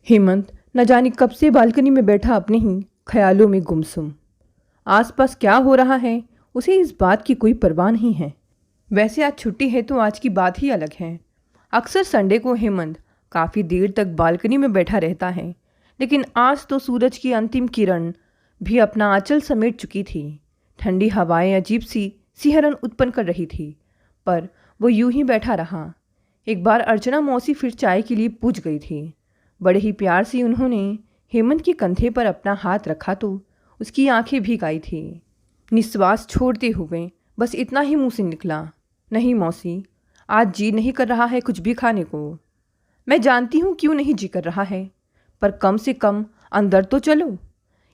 हेमंत न जाने कब से बालकनी में बैठा अपने ही ख्यालों में गुमसुम। आसपास क्या हो रहा है उसे इस बात की कोई परवाह नहीं है। वैसे आज छुट्टी है तो आज की बात ही अलग है। अक्सर संडे को हेमंत काफ़ी देर तक बालकनी में बैठा रहता है, लेकिन आज तो सूरज की अंतिम किरण भी अपना आंचल समेट चुकी थी। ठंडी हवाएं अजीब सी सिहरन उत्पन्न कर रही थी, पर वो यूं ही बैठा रहा। एक बार अर्चना मौसी फिर चाय के लिए पूछ गई थी। बड़े ही प्यार से उन्होंने हेमंत के कंधे पर अपना हाथ रखा तो उसकी आंखें भीग आई थी। निश्वास छोड़ते हुए बस इतना ही मुंह से निकला, नहीं मौसी, आज जी नहीं कर रहा है कुछ भी खाने को। मैं जानती हूँ क्यों नहीं जी कर रहा है, पर कम से कम अंदर तो चलो।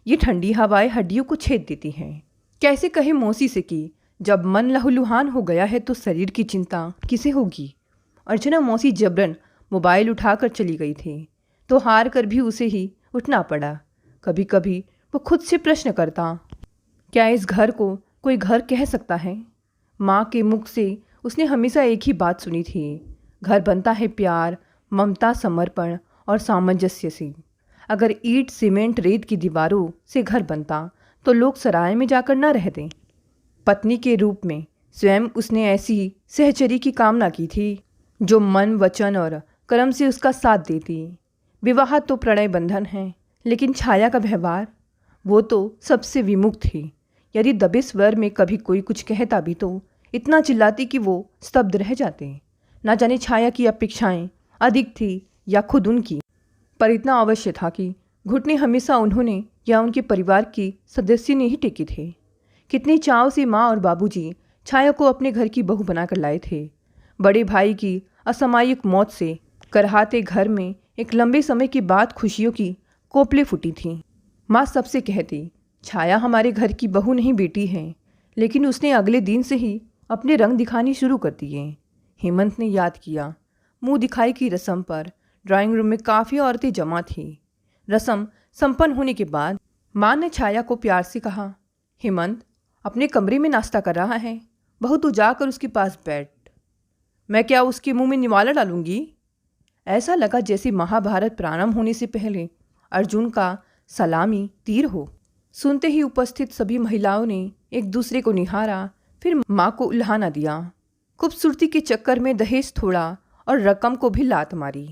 ये ठंडी हवाएं हड्डियों को छेद देती हैं। कैसे कहे मौसी से कि जब मन लहूलुहान हो गया है तो शरीर की चिंता किसे होगी। अर्चना मौसी जबरन मोबाइल उठाकर चली गई थी, तो हार कर भी उसे ही उठना पड़ा। कभी कभी वो खुद से प्रश्न करता, क्या इस घर को कोई घर कह सकता है। माँ के मुख से उसने हमेशा एक ही बात सुनी थी, घर बनता है प्यार, ममता, समर्पण और सामंजस्य से। अगर ईंट, सीमेंट, रेत की दीवारों से घर बनता तो लोग सराय में जाकर न रहते। पत्नी के रूप में स्वयं उसने ऐसी सहचरी की कामना की थी जो मन, वचन और कर्म से उसका साथ देती। विवाह तो प्रणय बंधन है, लेकिन छाया का व्यवहार, वो तो सबसे विमुक्त थी। यदि दबे स्वर में कभी कोई कुछ कहता भी तो इतना चिल्लाती कि वो स्तब्ध रह जाते। ना जाने छाया की अपेक्षाएं अधिक थी या खुद उनकी, पर इतना अवश्य था कि घुटने हमेशा उन्होंने या उनके परिवार की सदस्य ने ही टेके थे। कितने चाव से माँ और बाबूजी छाया को अपने घर की बहू बनाकर लाए थे। बड़े भाई की असामयिक मौत से करहाते घर में एक लंबे समय के बाद खुशियों की कोपलें फूटी थीं। माँ सबसे कहती, छाया हमारे घर की बहू नहीं बेटी है, लेकिन उसने अगले दिन से ही अपने रंग दिखाने शुरू कर दिए। हेमंत ने याद किया, मुंह दिखाई की रस्म पर ड्राइंग रूम में काफ़ी औरतें जमा थीं। रस्म संपन्न होने के बाद माँ ने छाया को प्यार से कहा, हेमंत अपने कमरे में नाश्ता कर रहा है, बहू तू जाकर उसके पास बैठ। मैं क्या उसके मुंह में निवाला डालूंगी। ऐसा लगा जैसे महाभारत प्रारंभ होने से पहले अर्जुन का सलामी तीर हो। सुनते ही उपस्थित सभी महिलाओं ने एक दूसरे को निहारा, फिर माँ को उल्हाना दिया। खूबसूरती के चक्कर में दहेज थोड़ा और रकम को भी लात मारी।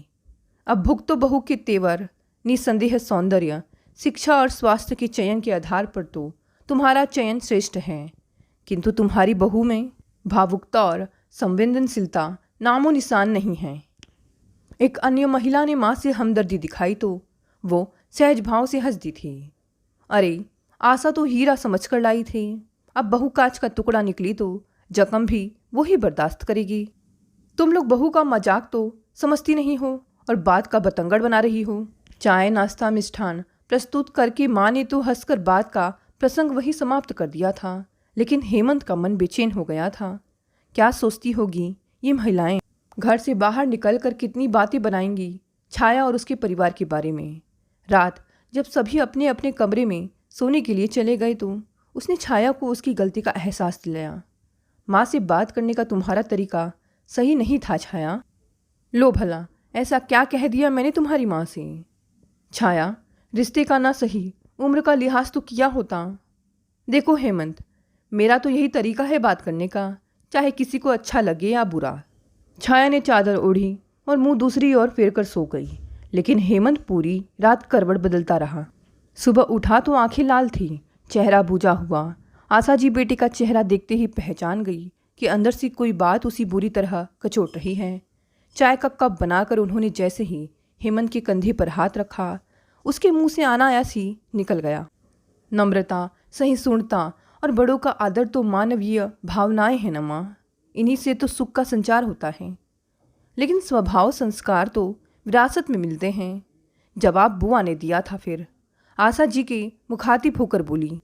अब भुगतो तो बहू के तेवर, निसंदेह सौंदर्य, शिक्षा और स्वास्थ्य के चयन के आधार पर तो तुम्हारा चयन श्रेष्ठ है, किंतु तुम्हारी बहू में भावुकता और संवेदनशीलता नामो निशान नहीं है। एक अन्य महिला ने माँ से हमदर्दी दिखाई तो वो सहज भाव से हंस दी थी। अरे आशा तो हीरा समझकर लाई थी, अब बहू कांच का टुकड़ा निकली तो जख्म भी वो ही बर्दाश्त करेगी। तुम लोग बहू का मजाक तो समझती नहीं हो और बात का बतंगड़ बना रही हो। चाय, नाश्ता, मिष्ठान प्रस्तुत करके माँ ने तो हंसकर बात का प्रसंग वही समाप्त कर दिया था, लेकिन हेमंत का मन बेचैन हो गया था। क्या सोचती होगी ये महिलाएं, घर से बाहर निकलकर कितनी बातें बनाएंगी छाया और उसके परिवार के बारे में। रात जब सभी अपने अपने कमरे में सोने के लिए चले गए तो उसने छाया को उसकी गलती का एहसास दिलाया। माँ से बात करने का तुम्हारा तरीका सही नहीं था छाया। लो भला, ऐसा क्या कह दिया मैंने तुम्हारी माँ से। छाया, रिश्ते का ना सही उम्र का लिहाज तो किया होता। देखो हेमंत, मेरा तो यही तरीका है बात करने का, चाहे किसी को अच्छा लगे या बुरा। छाया ने चादर ओढ़ी और मुंह दूसरी ओर फेर कर सो गई, लेकिन हेमंत पूरी रात करवट बदलता रहा। सुबह उठा तो आंखें लाल थी, चेहरा बुझा हुआ। आशा जी बेटे का चेहरा देखते ही पहचान गई कि अंदर से कोई बात उसी बुरी तरह कचोट रही है। चाय का कप बनाकर उन्होंने जैसे ही हेमंत के कंधे पर हाथ रखा, उसके मुंह से अनायास ही निकल गया, नम्रता, सहिष्णुता और बड़ों का आदर तो मानवीय भावनाएं हैं न माँ, इन्हीं से तो सुख का संचार होता है। लेकिन स्वभाव संस्कार तो विरासत में मिलते हैं। जवाब बुआ ने दिया था। फिर आशा जी के मुखातिब होकर बोली,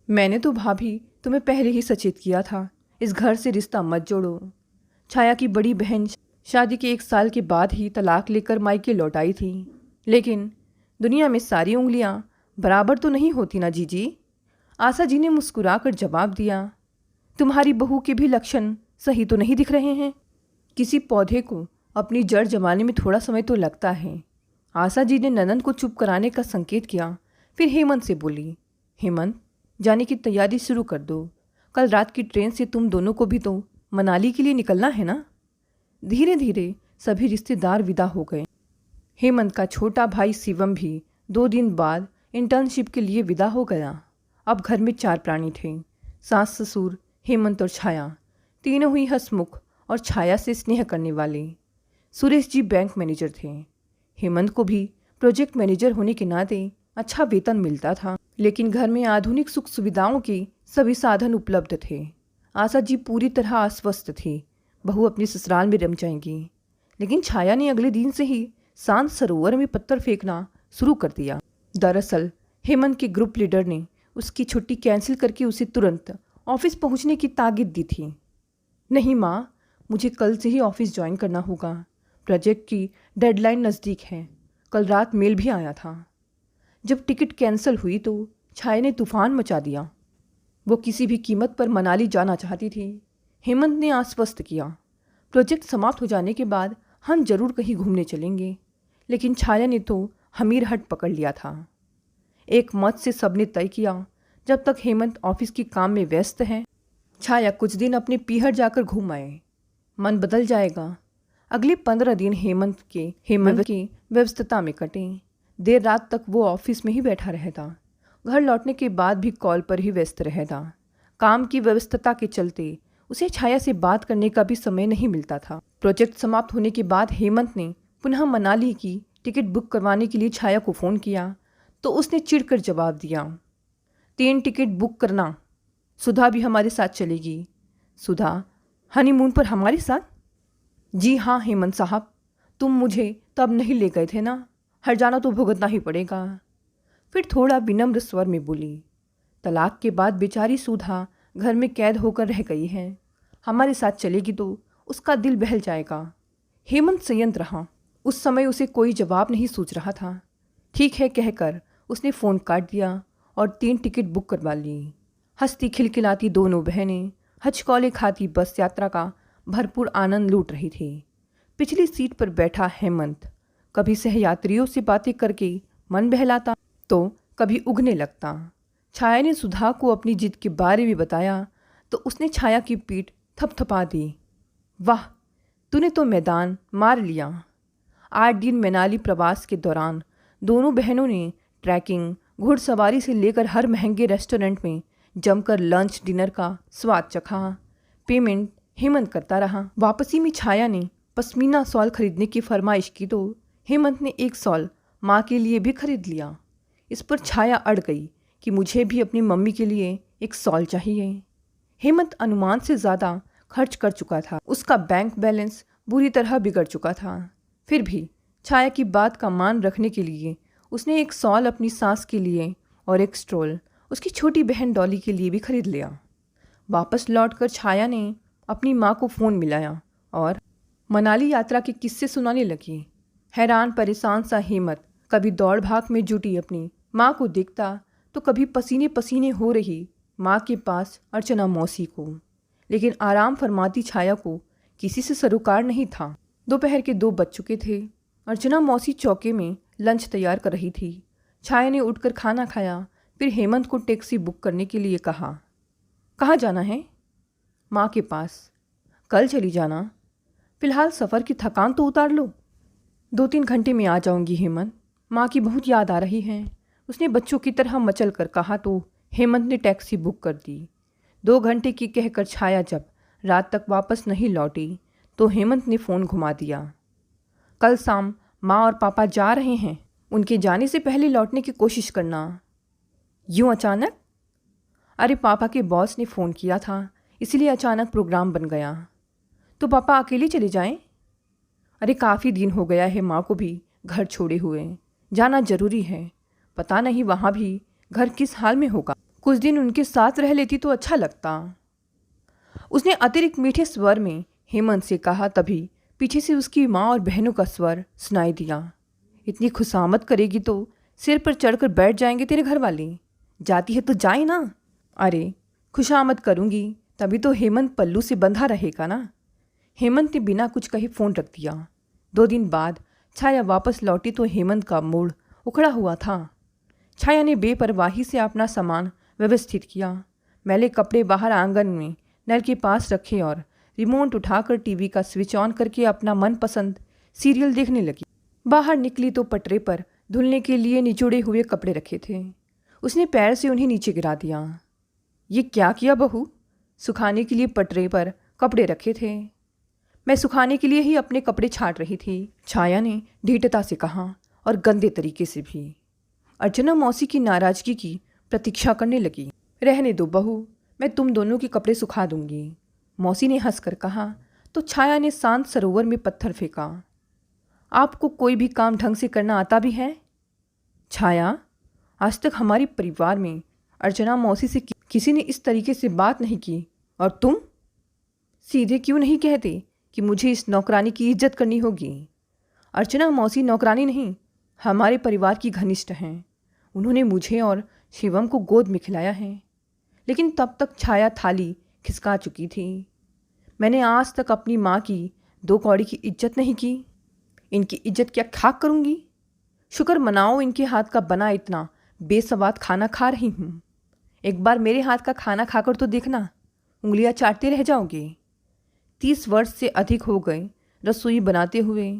मैंने तो भाभी तुम्हें पहले ही सचेत किया था, इस घर से रिश्ता मत जोड़ो। छाया की बड़ी बहन शादी के 1 साल के बाद ही तलाक लेकर मायके लौट आई थी, लेकिन दुनिया में सारी उंगलियां बराबर तो नहीं होती ना जीजी। आशा जी ने मुस्कुराकर जवाब दिया, तुम्हारी बहू के भी लक्षण सही तो नहीं दिख रहे हैं। किसी पौधे को अपनी जड़ जमाने में थोड़ा समय तो लगता है, आशा जी ने ननद को चुप कराने का संकेत किया। फिर हेमंत से बोली, हेमंत, जाने की तैयारी शुरू कर दो। कल रात की ट्रेन से तुम दोनों को भी तो मनाली के लिए निकलना है ना। धीरे धीरे सभी रिश्तेदार विदा हो गए। हेमंत का छोटा भाई शिवम भी 2 दिन बाद इंटर्नशिप के लिए विदा हो गया। अब घर में 4 प्राणी थे, सास ससुर, हेमंत और छाया। तीनों ही हंसमुख और छाया से स्नेह करने वाले। सुरेश जी बैंक मैनेजर थे। हेमंत को भी प्रोजेक्ट मैनेजर होने के नाते अच्छा वेतन मिलता था, लेकिन घर में आधुनिक सुख सुविधाओं के सभी साधन उपलब्ध थे। आशा जी पूरी तरह आश्वस्त थी, बहू अपने ससुराल में रम जाएंगी। लेकिन छाया ने अगले दिन से ही शांत सरोवर में पत्थर फेंकना शुरू कर दिया। दरअसल हेमंत के ग्रुप लीडर ने उसकी छुट्टी कैंसिल करके उसे तुरंत ऑफिस पहुंचने की ताकीद दी थी। नहीं माँ, मुझे कल से ही ऑफिस ज्वाइन करना होगा। प्रोजेक्ट की डेडलाइन नज़दीक है। कल रात मेल भी आया था। जब टिकट कैंसिल हुई तो छाया ने तूफान मचा दिया। वो किसी भी कीमत पर मनाली जाना चाहती थी। हेमंत ने आश्वस्त किया, प्रोजेक्ट समाप्त हो जाने के बाद हम जरूर कहीं घूमने चलेंगे। लेकिन छाया ने तो हमीर हट पकड़ लिया था। एक मत से सबने तय किया, जब तक हेमंत ऑफिस के काम में व्यस्त है, छाया कुछ दिन अपने पीहर जाकर घूम आए। मन बदल जाएगा। अगले 15 दिन हेमंत की व्यस्तता में कटे। देर रात तक वो ऑफिस में ही बैठा रहता। घर लौटने के बाद भी कॉल पर ही व्यस्त रहता। काम की व्यस्तता के चलते उसे छाया से बात करने का भी समय नहीं मिलता था। प्रोजेक्ट समाप्त होने के बाद हेमंत ने पुनः मनाली की टिकट बुक करवाने के लिए छाया को फ़ोन किया तो उसने चिढ़कर जवाब दिया, 3 टिकट बुक करना। सुधा भी हमारे साथ चलेगी। सुधा हनीमून पर हमारे साथ? जी हाँ हेमंत साहब, तुम मुझे तब नहीं ले गए थे ना, हर जाना तो भुगतना ही पड़ेगा। फिर थोड़ा विनम्र स्वर में बोली, तलाक के बाद बेचारी सुधा घर में कैद होकर रह गई है। हमारे साथ चलेगी तो उसका दिल बहल जाएगा। हेमंत संयत रहा। उस समय उसे कोई जवाब नहीं सूझ रहा था। ठीक है कहकर उसने फ़ोन काट दिया और 3 टिकट बुक करवा ली। हंसती खिलखिलाती दोनों बहनें हचकौले खाती बस यात्रा का भरपूर आनंद लूट रही थी। पिछली सीट पर बैठा हेमंत कभी सहयात्रियों से बातें करके मन बहलाता तो कभी उगने लगता। छाया ने सुधा को अपनी जिद के बारे में बताया तो उसने छाया की पीठ थपथपा दी। वाह, तूने तो मैदान मार लिया। 8 दिन मनाली प्रवास के दौरान दोनों बहनों ने ट्रैकिंग, घुड़सवारी से लेकर हर महंगे रेस्टोरेंट में जमकर लंच डिनर का स्वाद चखा। पेमेंट हेमंत करता रहा। वापसी में छाया ने पश्मीना शॉल खरीदने की फरमाइश की तो हेमंत ने एक शॉल माँ के लिए भी खरीद लिया। इस पर छाया अड़ गई कि मुझे भी अपनी मम्मी के लिए एक शॉल चाहिए। हेमंत अनुमान से ज़्यादा खर्च कर चुका था। उसका बैंक बैलेंस बुरी तरह बिगड़ चुका था। फिर भी छाया की बात का मान रखने के लिए उसने एक शॉल अपनी सास के लिए और एक स्ट्रोल उसकी छोटी बहन डॉली के लिए भी खरीद लिया। वापस लौटकर छाया ने अपनी माँ को फ़ोन मिलाया और मनाली यात्रा के किस्से सुनाने लगी। हैरान परेशान सा हेमंत कभी दौड़ भाग में जुटी अपनी माँ को देखता तो कभी पसीने पसीने हो रही माँ के पास अर्चना मौसी को। लेकिन आराम फरमाती छाया को किसी से सरोकार नहीं था। दोपहर के 2 बज चुके थे। अर्चना मौसी चौके में लंच तैयार कर रही थी। छाया ने उठकर खाना खाया, फिर हेमंत को टैक्सी बुक करने के लिए कहा। कहाँ जाना है? माँ के पास। कल चली जाना, फिलहाल सफ़र की थकान तो उतार लो। 2-3 घंटे में आ जाऊंगी हेमंत, माँ की बहुत याद आ रही है। उसने बच्चों की तरह मचल कर कहा तो हेमंत ने टैक्सी बुक कर दी। 2 घंटे की कहकर छाया जब रात तक वापस नहीं लौटी तो हेमंत ने फ़ोन घुमा दिया। कल शाम माँ और पापा जा रहे हैं, उनके जाने से पहले लौटने की कोशिश करना। यूँ अचानक? अरे पापा के बॉस ने फ़ोन किया था, इसलिए अचानक प्रोग्राम बन गया। तो पापा अकेले चले जाएं? अरे काफ़ी दिन हो गया है माँ को भी घर छोड़े हुए, जाना ज़रूरी है। पता नहीं वहाँ भी घर किस हाल में होगा। कुछ दिन उनके साथ रह लेती तो अच्छा लगता। उसने अतिरिक्त मीठे स्वर में हेमंत से कहा, तभी पीछे से उसकी माँ और बहनों का स्वर सुनाई दिया। इतनी खुशामद करेगी तो सिर पर चढ़कर बैठ जाएंगे तेरे घर वाले। जाती है तो जाए ना। अरे खुशामद करूँगी तभी तो हेमंत पल्लू से बंधा रहेगा ना। हेमंत ने बिना कुछ कहे फ़ोन रख दिया। 2 दिन बाद छाया वापस लौटी तो हेमंत का मूड उखड़ा हुआ था। छाया ने बेपरवाही से अपना सामान व्यवस्थित किया। मैले कपड़े बाहर आंगन में नल के पास रखे और रिमोट उठाकर टीवी का स्विच ऑन करके अपना मनपसंद सीरियल देखने लगी। बाहर निकली तो पटरे पर धुलने के लिए निचोड़े हुए कपड़े रखे थे। उसने पैर से उन्हें नीचे गिरा दिया। ये क्या किया बहू? सुखाने के लिए पटरे पर कपड़े रखे थे। मैं सुखाने के लिए ही अपने कपड़े छाट रही थी, छाया ने ढीठता से कहा, और गंदे तरीके से भी। अर्चना मौसी की नाराजगी की प्रतीक्षा करने लगी। रहने दो बहू, मैं तुम दोनों के कपड़े सुखा दूंगी, मौसी ने हंसकर कहा। तो छाया ने शांत सरोवर में पत्थर फेंका। आपको कोई भी काम ढंग से करना आता भी है? छाया, आज तक हमारे परिवार में अर्चना मौसी से किसी ने इस तरीके से बात नहीं की, और तुम सीधे क्यों नहीं कहते कि मुझे इस नौकरानी की इज्जत करनी होगी? अर्चना मौसी नौकरानी नहीं, हमारे परिवार की घनिष्ठ हैं। उन्होंने मुझे और शिवम को गोद में खिलाया है। लेकिन तब तक छाया थाली खिसका चुकी थी। मैंने आज तक अपनी माँ की 2 कौड़ी की इज्जत नहीं की। इनकी इज्जत क्या खाक करूँगी? शुक्र मनाओ इनके हाथ का बना इतना बेसवाद खाना खा रही हूँ। एक बार मेरे हाथ का खाना खाकर तो देखना, उंगलियां चाटते रह जाओगे। 30 वर्ष से अधिक हो गए रसोई बनाते हुए,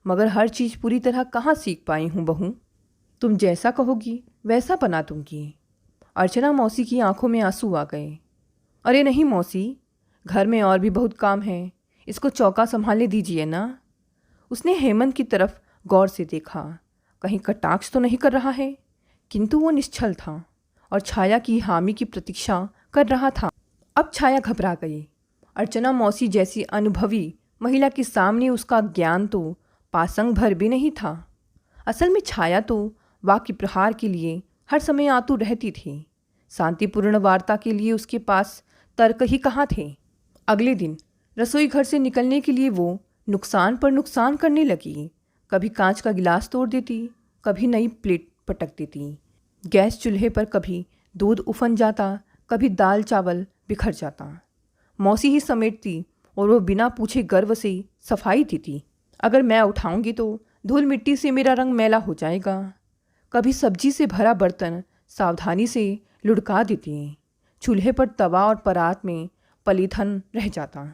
मगर हर चीज़ पूरी तरह कहाँ सीख पाई हूँ बहू। तुम जैसा कहोगी वैसा बना दूंगी। अर्चना मौसी की आंखों में आंसू आ गए। अरे नहीं मौसी, घर में और भी बहुत काम है, इसको चौका संभालने दीजिए ना। उसने हेमंत की तरफ गौर से देखा, कहीं कटाक्ष तो नहीं कर रहा है, किंतु वो निश्चल था और छाया की हामी की प्रतीक्षा कर रहा था। अब छाया घबरा गई। अर्चना मौसी जैसी अनुभवी महिला के सामने उसका ज्ञान तो पासंग भर भी नहीं था। असल में छाया तो वाक्य प्रहार के लिए हर समय आतुर रहती थी। शांतिपूर्ण वार्ता के लिए उसके पास तर्क ही कहाँ थे। अगले दिन रसोई घर से निकलने के लिए वो नुकसान पर नुकसान करने लगी। कभी कांच का गिलास तोड़ देती, कभी नई प्लेट पटक देती। गैस चूल्हे पर कभी दूध उफन जाता, कभी दाल चावल बिखर जाता। मौसी ही समेटती और वो बिना पूछे गर्व से सफाई देती। अगर मैं उठाऊंगी तो धूल मिट्टी से मेरा रंग मैला हो जाएगा। कभी सब्जी से भरा बर्तन सावधानी से लुढ़का देती। चूल्हे पर तवा और परात में पलीथन रह जाता।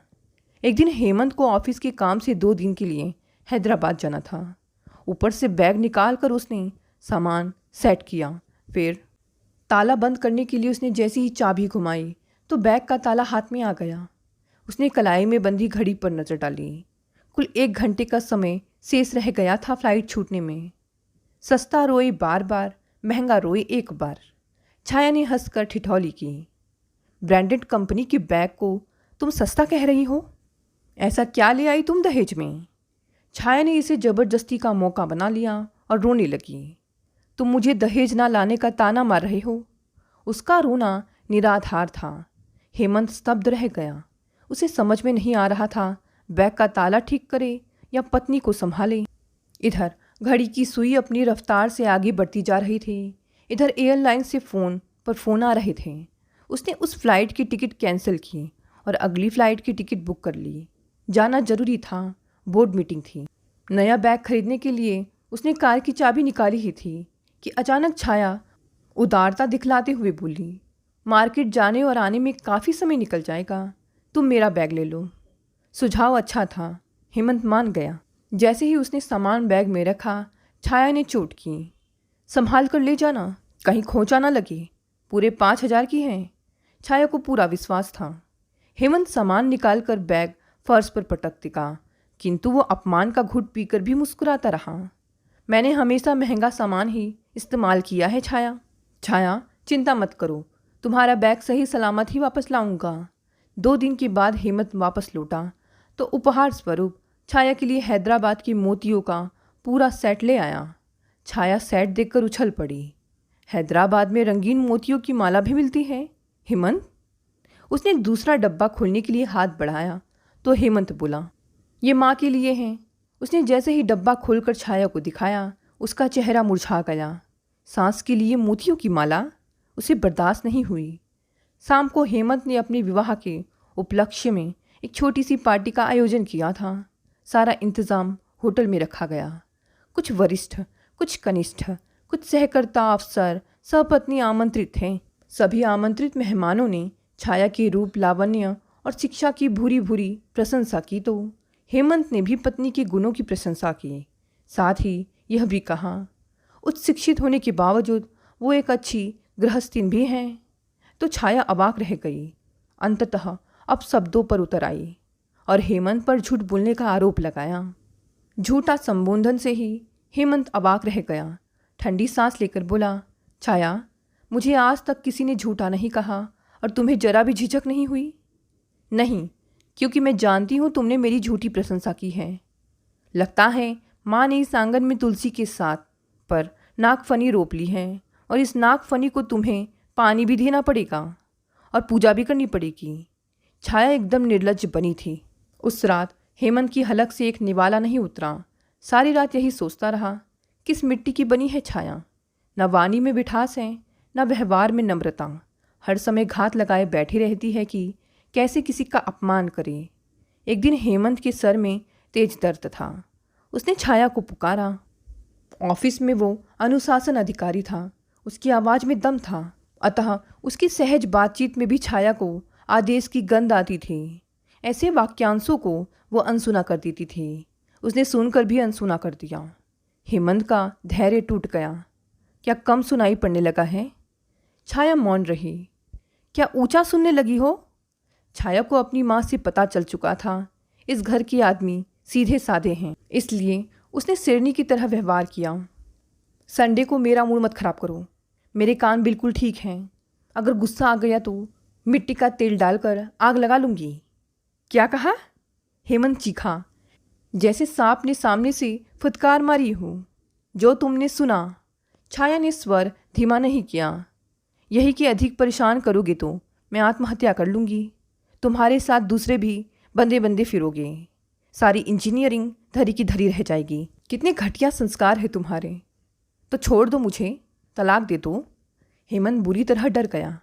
एक दिन हेमंत को ऑफिस के काम से 2 दिन के लिए हैदराबाद जाना था। ऊपर से बैग निकाल कर उसने सामान सेट किया। फिर ताला बंद करने के लिए उसने जैसी ही चाबी घुमाई तो बैग का ताला हाथ में आ गया। उसने कलाई में बंधी घड़ी पर नजर डाली। कुल 1 घंटे का समय शेष रह गया था फ्लाइट छूटने में। सस्ता रोए बार बार, महंगा रोए एक बार। छाया ने हंसकर ठिठौली की। ब्रांडेड कंपनी के बैग को तुम सस्ता कह रही हो? ऐसा क्या ले आई तुम दहेज में? छाया ने इसे जबरदस्ती का मौका बना लिया और रोने लगी। तुम मुझे दहेज ना लाने का ताना मार रहे हो। उसका रोना निराधार था। हेमंत स्तब्ध रह गया। उसे समझ में नहीं आ रहा था बैग का ताला ठीक करे या पत्नी को संभाले। इधर घड़ी की सुई अपनी रफ्तार से आगे बढ़ती जा रही थी। इधर एयरलाइन से फ़ोन पर फ़ोन आ रहे थे। उसने उस फ्लाइट की टिकट कैंसिल की और अगली फ़्लाइट की टिकट बुक कर ली। जाना जरूरी था, बोर्ड मीटिंग थी। नया बैग खरीदने के लिए उसने कार की चाबी निकाली ही थी कि अचानक छाया उदारता दिखलाते हुए बोली, मार्केट जाने और आने में काफ़ी समय निकल जाएगा, तुम मेरा बैग ले लो। सुझाव अच्छा था, हेमंत मान गया। जैसे ही उसने सामान बैग में रखा, छाया ने चोट की। संभाल कर ले जाना, कहीं खोचा ना लगे, पूरे 5,000 की हैं। छाया को पूरा विश्वास था। हेमंत सामान निकाल कर बैग फर्श पर पटक दिया, किंतु वो अपमान का घुट पीकर भी मुस्कुराता रहा। मैंने हमेशा महंगा सामान ही इस्तेमाल किया है छाया। छाया, चिंता मत करो, तुम्हारा बैग सही सलामत ही वापस लाऊंगा। 2 दिन के बाद हेमंत वापस लौटा तो उपहार स्वरूप छाया के लिए हैदराबाद के मोतियों का पूरा सेट ले आया। छाया सेट देखकर उछल पड़ी। हैदराबाद में रंगीन मोतियों की माला भी मिलती है हेमंत? उसने दूसरा डब्बा खोलने के लिए हाथ बढ़ाया तो हेमंत बोला, ये माँ के लिए हैं। उसने जैसे ही डब्बा खोलकर छाया को दिखाया, उसका चेहरा मुरझा गया। सास के लिए मोतियों की माला उसे बर्दाश्त नहीं हुई। शाम को हेमंत ने अपने विवाह के उपलक्ष्य में एक छोटी सी पार्टी का आयोजन किया था। सारा इंतज़ाम होटल में रखा गया। कुछ वरिष्ठ, कुछ कनिष्ठ, कुछ सहकर्ता अफसर, सपत्नी आमंत्रित थे। सभी आमंत्रित मेहमानों ने छाया के रूप, लावण्य और शिक्षा की भूरी भूरी प्रशंसा की तो हेमंत ने भी पत्नी के गुणों की प्रशंसा की। साथ ही यह भी कहा, उच्च शिक्षित होने के बावजूद वो एक अच्छी गृहस्थिन भी हैं। तो छाया अवाक रह गई। अंततः अब शब्दों पर उतर आई और हेमंत पर झूठ बोलने का आरोप लगाया। झूठा संबोधन से ही हेमंत अवाक रह गया। ठंडी सांस लेकर बोला, छाया, मुझे आज तक किसी ने झूठा नहीं कहा और तुम्हें जरा भी झिझक नहीं हुई? नहीं, क्योंकि मैं जानती हूँ तुमने मेरी झूठी प्रशंसा की है। लगता है माँ ने इस आंगन में तुलसी के साथ पर नागफनी रोप ली है और इस नागफनी को तुम्हें पानी भी देना पड़ेगा और पूजा भी करनी पड़ेगी। छाया एकदम निर्लज्ज बनी थी। उस रात हेमंत की हलक से एक निवाला नहीं उतरा। सारी रात यही सोचता रहा, किस मिट्टी की बनी है छाया। न वाणी में मिठास है, न व्यवहार में नम्रता। हर समय घात लगाए बैठी रहती है कि कैसे किसी का अपमान करे। एक दिन हेमंत के सर में तेज दर्द था। उसने छाया को पुकारा। ऑफिस में वो अनुशासन अधिकारी था। उसकी आवाज़ में दम था, अतः उसकी सहज बातचीत में भी छाया को आदेश की गंध आती थी। ऐसे वाक्यांशों को वो अनसुना कर देती थी। उसने सुनकर भी अनसुना कर दिया। हेमंत का धैर्य टूट गया। क्या कम सुनाई पड़ने लगा है? छाया मौन रही। क्या ऊंचा सुनने लगी हो? छाया को अपनी माँ से पता चल चुका था इस घर के आदमी सीधे साधे हैं, इसलिए उसने शेरनी की तरह व्यवहार किया। संडे को मेरा मूड मत खराब करो। मेरे कान बिल्कुल ठीक हैं। अगर गुस्सा आ गया तो मिट्टी का तेल डालकर आग लगा लूँगी। क्या कहा? हेमंत चीखा, जैसे सांप ने सामने से फुटकार मारी हो। जो तुमने सुना। छाया ने स्वर धीमा नहीं किया। यही कि अधिक परेशान करोगे तो मैं आत्महत्या कर लूँगी। तुम्हारे साथ दूसरे भी बंदे बंदे फिरोगे। सारी इंजीनियरिंग धरी की धरी रह जाएगी। कितने घटिया संस्कार है तुम्हारे। तो छोड़ दो मुझे, तलाक दे दो। हेमंत बुरी तरह डर गया।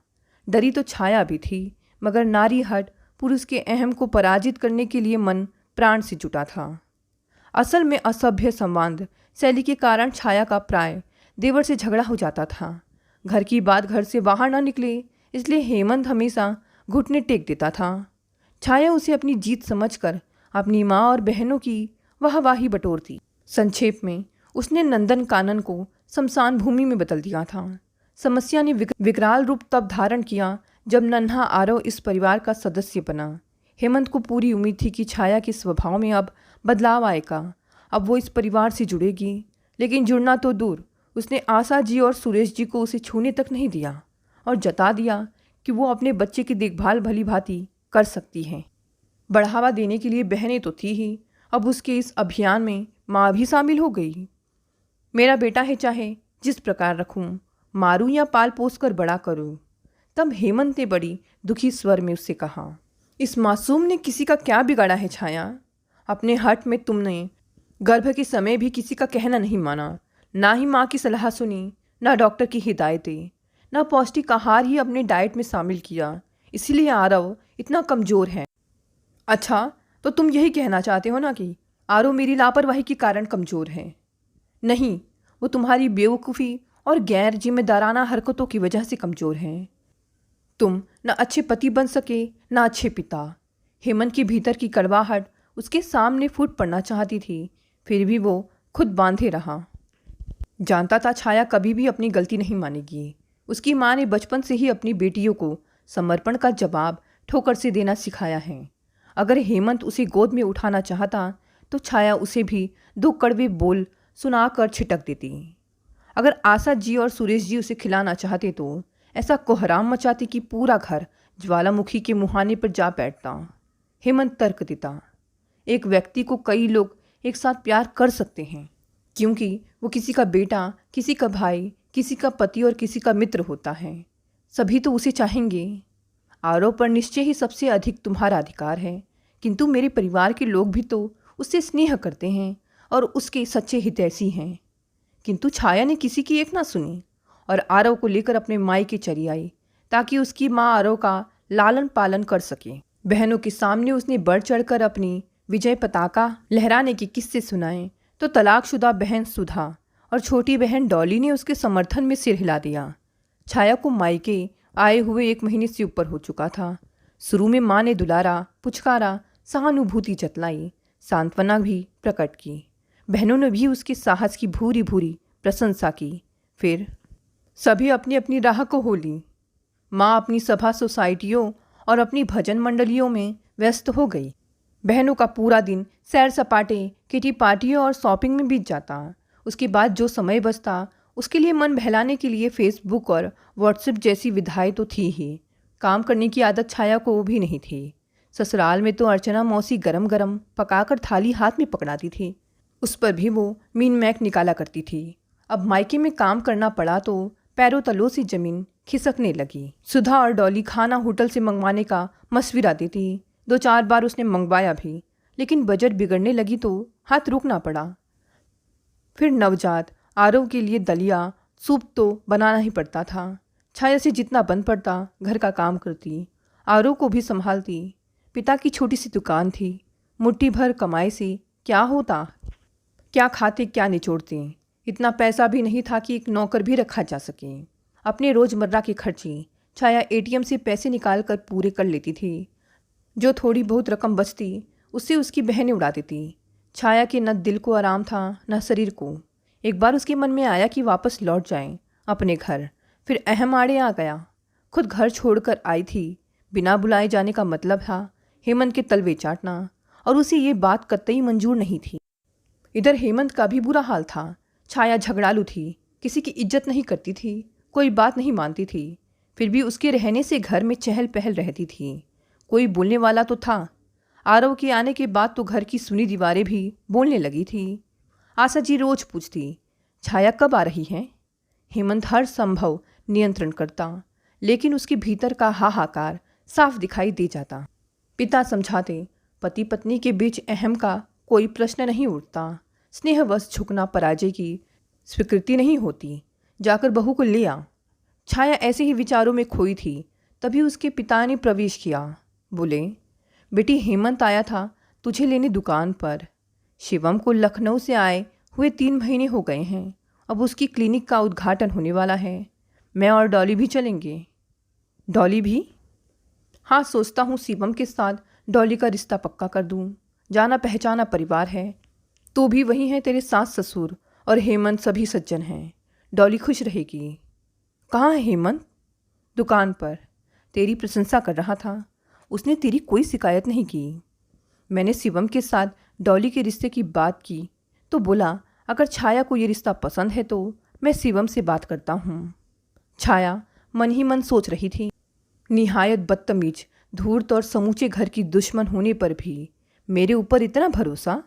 डरी तो छाया भी थी, मगर नारी हट पुरुष के अहम को पराजित करने के लिए मन प्राण से जुटा था। असल में असभ्य संवाद शैली के कारण छाया का प्राय देवर से झगड़ा हो जाता था। घर की बात घर से बाहर न निकले, इसलिए हेमंत हमेशा घुटने टेक देता था। छाया उसे अपनी जीत समझकर अपनी माँ और बहनों की वाहवाही बटोरती। संक्षेप में उसने नंदन कानन को शमशान भूमि में बदल दिया था। समस्या ने विकराल रूप तब धारण किया जब नन्हा आरव इस परिवार का सदस्य बना। हेमंत को पूरी उम्मीद थी कि छाया के स्वभाव में अब बदलाव आएगा। अब वो इस परिवार से जुड़ेगी, लेकिन जुड़ना तो दूर, उसने आशा जी और सुरेश जी को उसे छूने तक नहीं दिया और जता दिया कि वो अपने बच्चे की देखभाल भली भांति कर सकती हैं। बढ़ावा देने के लिए बहनें तो थी ही, अब उसके इस अभियान में माँ भी शामिल हो गई। मेरा बेटा है, चाहे जिस प्रकार रखूं, मारूं या पाल पोस कर बड़ा करूं। तब हेमंत ने बड़ी दुखी स्वर में उससे कहा, इस मासूम ने किसी का क्या बिगाड़ा है छाया? अपने हट में तुमने गर्भ के समय भी किसी का कहना नहीं माना, ना ही माँ की सलाह सुनी, ना डॉक्टर की हिदायतें, ना पौष्टिक आहार ही अपने डाइट में शामिल किया। इसीलिए आरव इतना कमज़ोर है। अच्छा, तो तुम यही कहना चाहते हो ना कि आरव मेरी लापरवाही के कारण कमज़ोर है? नहीं, वो तुम्हारी बेवकूफ़ी और गैर जिम्मेदाराना हरकतों की वजह से कमज़ोर हैं। तुम न अच्छे पति बन सके, न अच्छे पिता। हेमंत के भीतर की कड़वाहट उसके सामने फूट पड़ना चाहती थी, फिर भी वो खुद बांधे रहा। जानता था छाया कभी भी अपनी गलती नहीं मानेगी। उसकी माँ ने बचपन से ही अपनी बेटियों को समर्पण का जवाब ठोकर से देना सिखाया है। अगर हेमंत उसे गोद में उठाना चाहता तो छाया उसे भी दो कड़वे बोल सुनाकर छिटक देती। अगर आशा जी और सुरेश जी उसे खिलाना चाहते तो ऐसा कोहराम मचाती कि पूरा घर ज्वालामुखी के मुहाने पर जा बैठता। हेमंत तर्क देता, एक व्यक्ति को कई लोग एक साथ प्यार कर सकते हैं, क्योंकि वो किसी का बेटा, किसी का भाई, किसी का पति और किसी का मित्र होता है। सभी तो उसे चाहेंगे। आरव पर निश्चय ही सबसे अधिक तुम्हारा अधिकार है, किंतु मेरे परिवार के लोग भी तो उससे स्नेह करते हैं और उसके सच्चे हितैषी हैं। किंतु छाया ने किसी की एक ना सुनी और आरव को लेकर अपने मायके चली आई ताकि उसकी माँ आरव का लालन पालन कर सके। बहनों के सामने उसने बढ़ चढ़कर अपनी विजय पताका लहराने के किस्से सुनाए, तो तलाकशुदा बहन सुधा और छोटी बहन डॉली ने उसके समर्थन में सिर हिला दिया। छाया को मायके आए हुए 1 महीने से ऊपर हो चुका था। शुरू में माँ ने दुलारा, पुचकारा, सहानुभूति जतलाई, सांत्वना भी प्रकट की। बहनों ने भी उसके साहस की भूरी भूरी प्रशंसा की। फिर सभी अपनी अपनी राह को हो ली। माँ अपनी सभा सोसाइटियों और अपनी भजन मंडलियों में व्यस्त हो गई। बहनों का पूरा दिन सैर सपाटे, किटी पार्टियों और शॉपिंग में बीत जाता। उसके बाद जो समय बचता उसके लिए मन बहलाने के लिए फेसबुक और व्हाट्सएप जैसी विधाएं तो थी ही। काम करने की आदत छाया को भी नहीं थी। ससुराल में तो अर्चना मौसी गरम गरम पकाकर थाली हाथ में पकड़ाती थी, उस पर भी वो मीन मैक निकाला करती थी। अब मायके में काम करना पड़ा तो पैरों तलों से जमीन खिसकने लगी। सुधा और डॉली खाना होटल से मंगवाने का मशविरा देती। 2-4 बार उसने मंगवाया भी, लेकिन बजट बिगड़ने लगी तो हाथ रुकना पड़ा। फिर नवजात आरव के लिए दलिया सूप तो बनाना ही पड़ता था। छाया से जितना बन पड़ता घर का काम करती, आरव को भी संभालती। पिता की छोटी सी दुकान थी, मुट्ठी भर कमाई से क्या होता, क्या खाते क्या निचोड़ते। इतना पैसा भी नहीं था कि एक नौकर भी रखा जा सके। अपने रोज़मर्रा के खर्चे छाया एटीएम से पैसे निकाल कर पूरे कर लेती थी। जो थोड़ी बहुत रकम बचती उससे उसकी बहनें उड़ा देती। छाया के न दिल को आराम था न शरीर को। एक बार उसके मन में आया कि वापस लौट जाएं अपने घर। फिर अहम आड़े आ गया। खुद घर छोड़कर आई थी, बिना बुलाए जाने का मतलब था हेमंत के तलवे चाटना, और उसे ये बात कतई मंजूर नहीं थी। इधर हेमंत का भी बुरा हाल था। छाया झगड़ालू थी, किसी की इज्जत नहीं करती थी, कोई बात नहीं मानती थी। फिर भी उसके रहने से घर में चहल पहल रहती थी। कोई बोलने वाला तो था। आरव के आने के बाद तो घर की सुनी दीवारें भी बोलने लगी थी। आशा जी रोज पूछती, छाया कब आ रही है। हेमंत हर संभव नियंत्रण करता, लेकिन उसके भीतर का हाहाकार साफ दिखाई दे जाता। पिता समझाते, पति पत्नी के बीच अहम का कोई प्रश्न नहीं उठता। स्नेहवश झुकना पराजय की स्वीकृति नहीं होती। जाकर बहू को ले आ। छाया ऐसे ही विचारों में खोई थी, तभी उसके पिता ने प्रवेश किया। बोले, बेटी हेमंत आया था तुझे लेने दुकान पर। शिवम को लखनऊ से आए हुए 3 महीने हो गए हैं। अब उसकी क्लिनिक का उद्घाटन होने वाला है। मैं और डॉली भी चलेंगे। डॉली भी? हाँ, सोचता हूँ शिवम के साथ डॉली का रिश्ता पक्का कर दूँ। जाना पहचाना परिवार है। तो भी वही है तेरे सास ससुर और हेमंत, सभी सज्जन हैं। डॉली खुश रहेगी। कहाँ है हेमंत? दुकान पर। तेरी प्रशंसा कर रहा था। उसने तेरी कोई शिकायत नहीं की। मैंने शिवम के साथ डॉली के रिश्ते की बात की तो बोला अगर छाया को ये रिश्ता पसंद है तो मैं शिवम से बात करता हूँ। छाया मन ही मन सोच रही थी, निहायत बदतमीज, धूर्त और समूचे घर की दुश्मन होने पर भी मेरे ऊपर इतना भरोसा।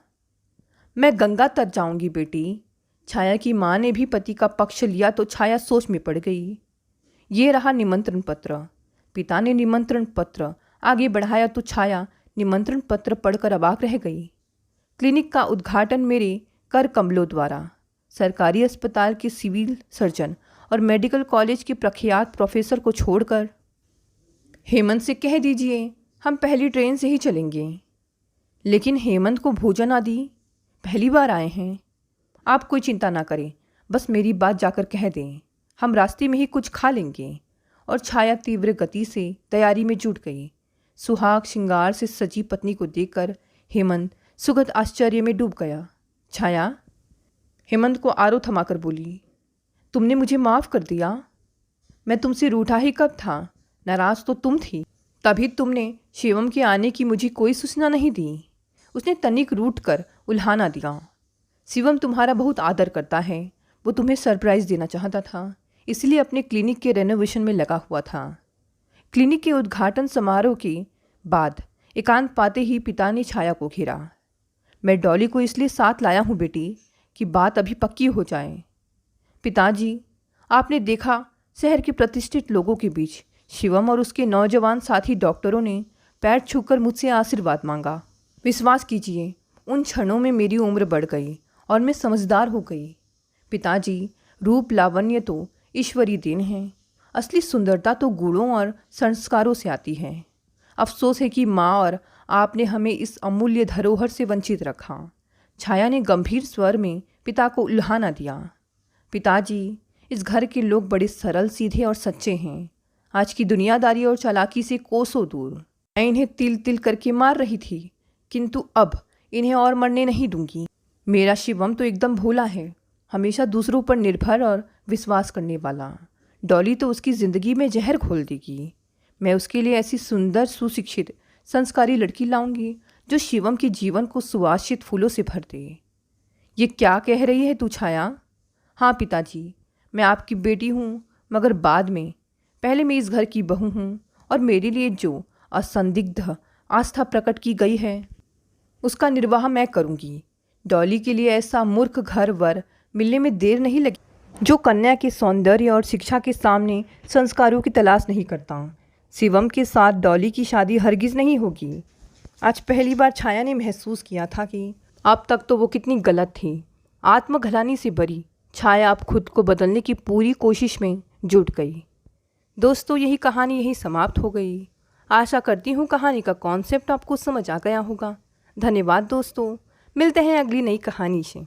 मैं गंगा तर जाऊंगी बेटी। छाया की माँ ने भी पति का पक्ष लिया तो छाया सोच में पड़ गई। ये रहा निमंत्रण पत्र। पिता ने निमंत्रण पत्र आगे बढ़ाया तो छाया निमंत्रण पत्र पढ़कर अवाक रह गई। क्लिनिक का उद्घाटन मेरे कर कमलों द्वारा सरकारी अस्पताल के सिविल सर्जन और मेडिकल कॉलेज के प्रख्यात प्रोफेसर को छोड़कर हेमंत से कह दीजिए हम पहली ट्रेन से ही चलेंगे। लेकिन हेमंत को भोजन आदि पहली बार आए हैं। आप कोई चिंता ना करें, बस मेरी बात जाकर कह दें, हम रास्ते में ही कुछ खा लेंगे। और छाया तीव्र गति से तैयारी में जुट गई। सुहाग श्रृंगार से सजी पत्नी को देखकर हेमंत सुगत आश्चर्य में डूब गया। छाया हेमंत को आरो थमाकर बोली, तुमने मुझे माफ़ कर दिया। मैं तुमसे रूठा ही कब था, नाराज़ तो तुम थी। तभी तुमने शिवम के आने की मुझे कोई सूचना नहीं दी। उसने तनिक रूठ कर उल्हाना दिया। शिवम तुम्हारा बहुत आदर करता है। वो तुम्हें सरप्राइज़ देना चाहता था, इसलिए अपने क्लिनिक के रेनोवेशन में लगा हुआ था। क्लिनिक के उद्घाटन समारोह के बाद एकांत पाते ही पिता ने छाया को घेरा। मैं डॉली को इसलिए साथ लाया हूँ बेटी कि बात अभी पक्की हो जाए। पिताजी, आपने देखा शहर के प्रतिष्ठित लोगों के बीच शिवम और उसके नौजवान साथी डॉक्टरों ने पैर छूकर मुझसे आशीर्वाद मांगा। विश्वास कीजिए, उन क्षणों में मेरी उम्र बढ़ गई और मैं समझदार हो गई। पिताजी, रूप लावण्य तो ईश्वरीय देन है। असली सुंदरता तो गुणों और संस्कारों से आती है। अफसोस है कि माँ और आपने हमें इस अमूल्य धरोहर से वंचित रखा। छाया ने गंभीर स्वर में पिता को उल्हाना दिया। पिताजी, इस घर के लोग बड़े सरल, सीधे और सच्चे हैं। आज की दुनियादारी और चालाकी से कोसों दूर। मैं इन्हें तिल तिल करके मार रही थी, किंतु अब इन्हें और मरने नहीं दूंगी। मेरा शिवम तो एकदम भोला है, हमेशा दूसरों पर निर्भर और विश्वास करने वाला। डॉली तो उसकी ज़िंदगी में जहर घोल देगी। मैं उसके लिए ऐसी सुंदर, सुशिक्षित, संस्कारी लड़की लाऊंगी जो शिवम के जीवन को सुवासित फूलों से भर दे। ये क्या कह रही है तू छाया? हाँ पिताजी, मैं आपकी बेटी हूँ, मगर बाद में। पहले मैं इस घर की बहू हूँ और मेरे लिए जो असंदिग्ध आस्था प्रकट की गई है उसका निर्वाह मैं करूँगी। डॉली के लिए ऐसा मूर्ख घर वर मिलने में देर नहीं लगी जो कन्या के सौंदर्य और शिक्षा के सामने संस्कारों की तलाश नहीं करता। शिवम के साथ डॉली की शादी हरगिज़ नहीं होगी। आज पहली बार छाया ने महसूस किया था कि अब तक तो वो कितनी गलत थी। आत्मघलानी से भरी छाया अब खुद को बदलने की पूरी कोशिश में जुट गई। दोस्तों, यही कहानी यही समाप्त हो गई। आशा करती हूँ कहानी का कॉन्सेप्ट आपको समझ आ गया होगा। धन्यवाद दोस्तों, मिलते हैं अगली नई कहानी से।